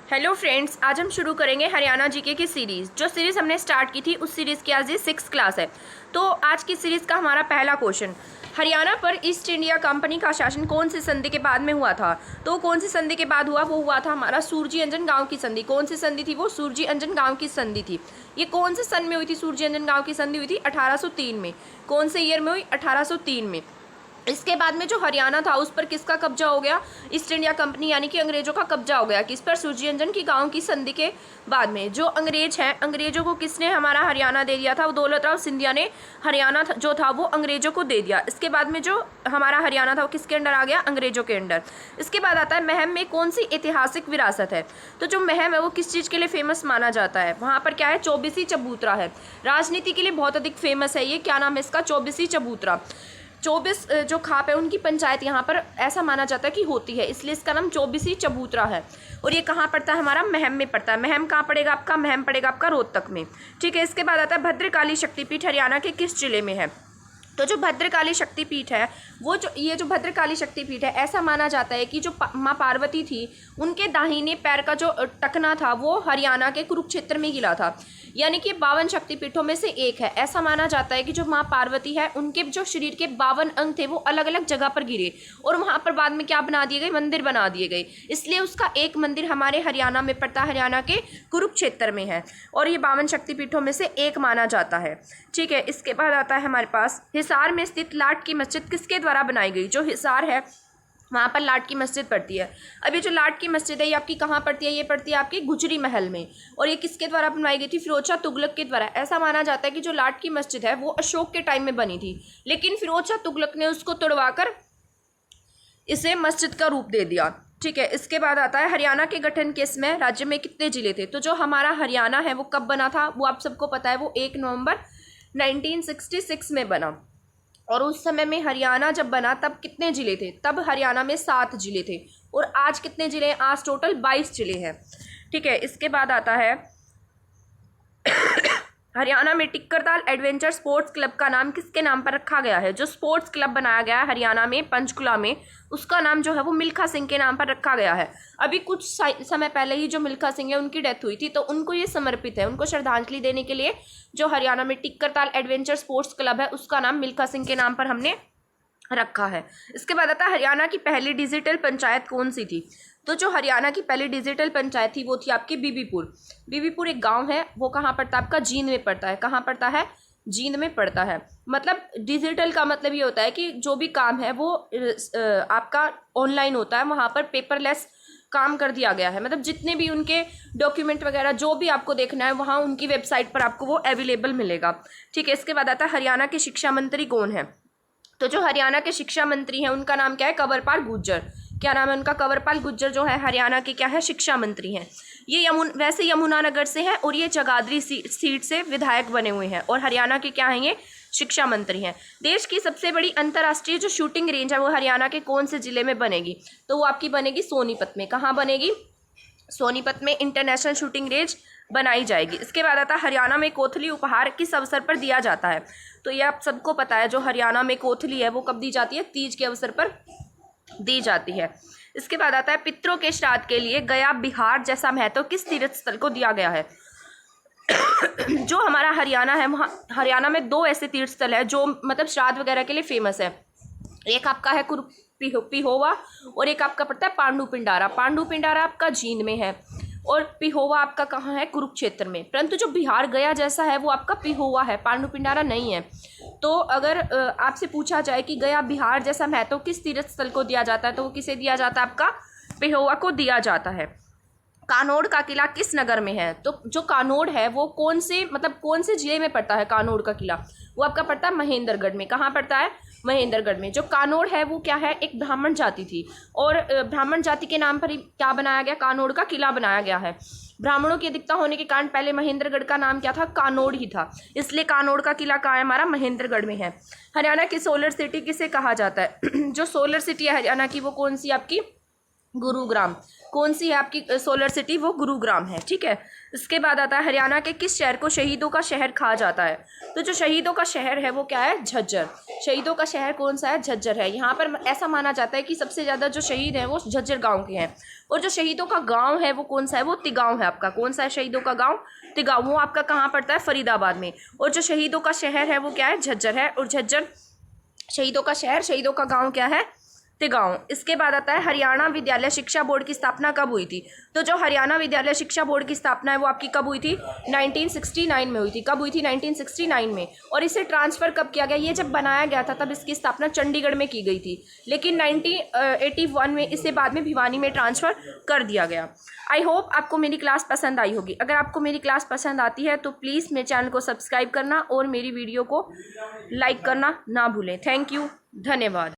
Hello friends, आज हम शुरू करेंगे हरियाणा जीके की सीरीज़। जो सीरीज़ हमने स्टार्ट की थी उस सीरीज़ की आज ये 6th क्लास है। तो आज की सीरीज़ का हमारा पहला क्वेश्चन, हरियाणा पर ईस्ट इंडिया कंपनी का शासन कौन सी संधि के बाद में हुआ था? तो कौन सी संधि के बाद हुआ? वो हुआ था हमारा सूरजी अंजन गाँव की संधि। कौन सी संधि थी? वो सूरजी अंजन गाँव की संधि थी। ये कौन से सन में हुई थी? सूरजी अंजन गाँव की संधि हुई थी 1803 में। कौन से ईयर में हुई? 1803 में। इसके बाद में जो हरियाणा था उस पर किसका कब्जा हो गया? ईस्ट इंडिया कंपनी यानी कि अंग्रेजों का कब्जा हो गया। किस पर? सूरजी अंजन की गांव की संधि के बाद में। जो अंग्रेज हैं, अंग्रेजों को किसने हमारा हरियाणा दे दिया था? वो दौलत राव सिंधिया ने हरियाणा जो था वो अंग्रेजों को दे दिया। इसके बाद में जो हमारा हरियाणा था वो किसके अंडर आ गया? अंग्रेजों के अंडर। इसके बाद आता है महम में कौन सी ऐतिहासिक विरासत है? तो जो महम है वो किस चीज़ के लिए फेमस माना जाता है? वहाँ पर क्या है? चौबीसी चबूतरा है। राजनीति के लिए बहुत अधिक फेमस है ये। क्या नाम है इसका? चौबीसी चबूतरा। 24 जो खाप है उनकी पंचायत यहाँ पर ऐसा माना जाता है कि होती है, इसलिए इसका नाम चौबीसी चबूतरा है। और ये कहाँ पड़ता है? हमारा महम में पड़ता है। महम कहाँ पड़ेगा आपका? महम पड़ेगा आपका रोहतक में। ठीक है। इसके बाद आता है भद्रकाली शक्तिपीठ हरियाणा के किस जिले में है? तो जो भद्रकाली शक्तिपीठ है वो जो भद्रकाली शक्तिपीठ है, ऐसा माना जाता है कि जो माँ पार्वती थी उनके दाहिने पैर का जो टखना था वो हरियाणा के कुरुक्षेत्र में गिरा था। यानी कि 52 शक्तिपीठों में से एक है। ऐसा माना जाता है कि जो माँ पार्वती है उनके जो शरीर के 52 अंग थे वो अलग अलग जगह पर गिरे और वहाँ पर बाद में क्या बना दिए गए? मंदिर बना दिए गए। इसलिए उसका एक मंदिर हमारे हरियाणा में पड़ता है, हरियाणा के कुरुक्षेत्र में है और ये 52 शक्तिपीठों में से एक माना जाता है। ठीक है। इसके बाद आता है हमारे पास हिसार में स्थित लाट की मस्जिद किसके द्वारा बनाई गई? जो हिसार है वहाँ पर लाट की मस्जिद पड़ती है। अभी जो लाट की मस्जिद है ये आपकी कहाँ पड़ती है? ये पड़ती है आपकी गुजरी महल में। और ये किसके द्वारा बनवाई गई थी? फिरोज शाह तुगलक के द्वारा। ऐसा माना जाता है कि जो लाट की मस्जिद है वो अशोक के टाइम में बनी थी, लेकिन फिरोज शाह तुगलक ने उसको तोड़वाकर इसे मस्जिद का रूप दे दिया। ठीक है। इसके बाद आता है हरियाणा के गठन के समय राज्य में कितने जिले थे? तो जो हमारा हरियाणा है वो कब बना था? वो आप सबको पता है, वो 1 नवंबर 1966 में बना। और उस समय में हरियाणा जब बना तब कितने जिले थे? तब हरियाणा में 7 जिले थे। और आज कितने जिले हैं? आज टोटल 22 जिले हैं। ठीक है। इसके बाद आता है हरियाणा में टिक्करताल एडवेंचर स्पोर्ट्स क्लब का नाम किसके नाम पर रखा गया है? जो स्पोर्ट्स क्लब बनाया गया है हरियाणा में पंचकुला में, उसका नाम जो है वो मिल्खा सिंह के नाम पर रखा गया है। अभी कुछ समय पहले ही जो मिल्खा सिंह है उनकी डेथ हुई थी, तो उनको ये समर्पित है। उनको श्रद्धांजलि देने के लिए जो हरियाणा में टिक्करताल एडवेंचर स्पोर्ट्स क्लब है उसका नाम मिल्खा सिंह के नाम पर हमने रखा है। इसके बाद आता है हरियाणा की पहली डिजिटल पंचायत कौन सी थी? तो जो हरियाणा की पहली डिजिटल पंचायत थी वो थी आपकी बीबीपुर। बीबीपुर एक गांव है, वो कहाँ पड़ता है? आपका जींद में पड़ता है। कहाँ पड़ता है? जींद में पड़ता है। मतलब डिजिटल का मतलब ये होता है कि जो भी काम है वो आपका ऑनलाइन होता है, वहाँ पर पेपरलेस काम कर दिया गया है। मतलब जितने भी उनके डॉक्यूमेंट वगैरह जो भी आपको देखना है वहाँ उनकी वेबसाइट पर आपको वो अवेलेबल मिलेगा। ठीक है। इसके बाद आता है हरियाणा के शिक्षा मंत्री कौन है? तो जो हरियाणा के शिक्षा मंत्री हैं उनका नाम क्या है? कंवरपाल गुर्जर। क्या नाम है उनका? कंवरपाल गुर्जर जो है हरियाणा के क्या है? शिक्षा मंत्री हैं। ये वैसे यमुनानगर से है और ये जगाधरी सीट से विधायक बने हुए हैं और हरियाणा के क्या हैं? ये शिक्षा मंत्री हैं। देश की सबसे बड़ी अंतर्राष्ट्रीय जो शूटिंग रेंज है वो हरियाणा के कौन से जिले में बनेगी? तो वो आपकी बनेगी सोनीपत में। कहाँ बनेगी? सोनीपत में इंटरनेशनल शूटिंग रेंज बनाई जाएगी। इसके बाद आता है हरियाणा में कोथली उपहार किस अवसर पर दिया जाता है? तो ये आप सबको पता है, जो हरियाणा में कोथली है वो कब दी जाती है? तीज के अवसर पर दी जाती है। इसके बाद आता है पितरों के श्राद्ध के लिए गया बिहार जैसा महत्व किस तीर्थ स्थल को दिया गया है? जो हमारा हरियाणा है वहाँ हरियाणा में 2 ऐसे तीर्थ स्थल है जो मतलब श्राद्ध वगैरह के लिए फेमस है। एक आपका है पिहोवा और एक आपका पड़ता है पांडु पिंडारा। पांडु पिंडारा आपका जींद में है और पिहोवा आपका कहाँ है? कुरुक्षेत्र में। परंतु जो बिहार गया जैसा है वो आपका पिहोवा है, पांडु पिंडारा नहीं है। तो अगर आपसे पूछा जाए कि गया बिहार जैसा महत्व किस तीर्थ स्थल को दिया जाता है, तो वो किसे दिया जाता है? आपका पिहोवा को दिया जाता है। कानोड़ का किला किस नगर में है? तो जो कानोड़ है वो कौन से जिले में पड़ता है? कानोड़ का किला वो आपका पड़ता है महेंद्रगढ़ में। कहाँ पड़ता है? महेंद्रगढ़ में। जो कानोड़ है वो क्या है? एक ब्राह्मण जाति थी और ब्राह्मण जाति के नाम पर ही क्या बनाया गया? कानोड़ का किला बनाया गया है। ब्राह्मणों की अधिकता होने के कारण पहले महेंद्रगढ़ का नाम क्या था? कानोड़ ही था, इसलिए कानोड़ का किला कहाँ है? हमारा महेंद्रगढ़ में है। हरियाणा की सोलर सिटी किसे कहा जाता है? जो सोलर सिटी है हरियाणा की वो कौन सी आपकी? गुरुग्राम। कौन सी है आपकी सोलर सिटी? वो गुरुग्राम है, ठीक है। इसके बाद आता है हरियाणा के किस शहर को शहीदों का शहर कहा जाता है? तो जो शहीदों का शहर है वो क्या है? झज्जर। शहीदों का शहर कौन सा है? झज्जर है। यहाँ पर ऐसा माना जाता है कि सबसे ज़्यादा जो शहीद हैं वो झज्जर गाँव के हैं। और जो शहीदों का गाँव है वो कौन सा है? वो तिगाँव है आपका। कौन सा है शहीदों का गाँव? तिगाँव। वो आपका कहाँ पड़ता है? फरीदाबाद में। और जो शहीदों का शहर है वो क्या है? झज्जर है। और झज्जर शहीदों का शहर, शहीदों का गाँव क्या है? तिगाँव। इसके बाद आता है हरियाणा विद्यालय शिक्षा बोर्ड की स्थापना कब हुई थी? तो जो हरियाणा विद्यालय शिक्षा बोर्ड की स्थापना है वो आपकी कब हुई थी? 1969 में हुई थी। कब हुई थी? 1969 में। और इसे ट्रांसफ़र कब किया गया? ये जब बनाया गया था तब इसकी स्थापना चंडीगढ़ में की गई थी, लेकिन 1981 में इसे बाद में भिवानी में ट्रांसफ़र कर दिया गया। आई होप आपको मेरी क्लास पसंद आई होगी। अगर आपको मेरी क्लास पसंद आती है तो प्लीज़ मेरे चैनल को सब्सक्राइब करना और मेरी वीडियो को लाइक करना ना भूलें। थैंक यू, धन्यवाद।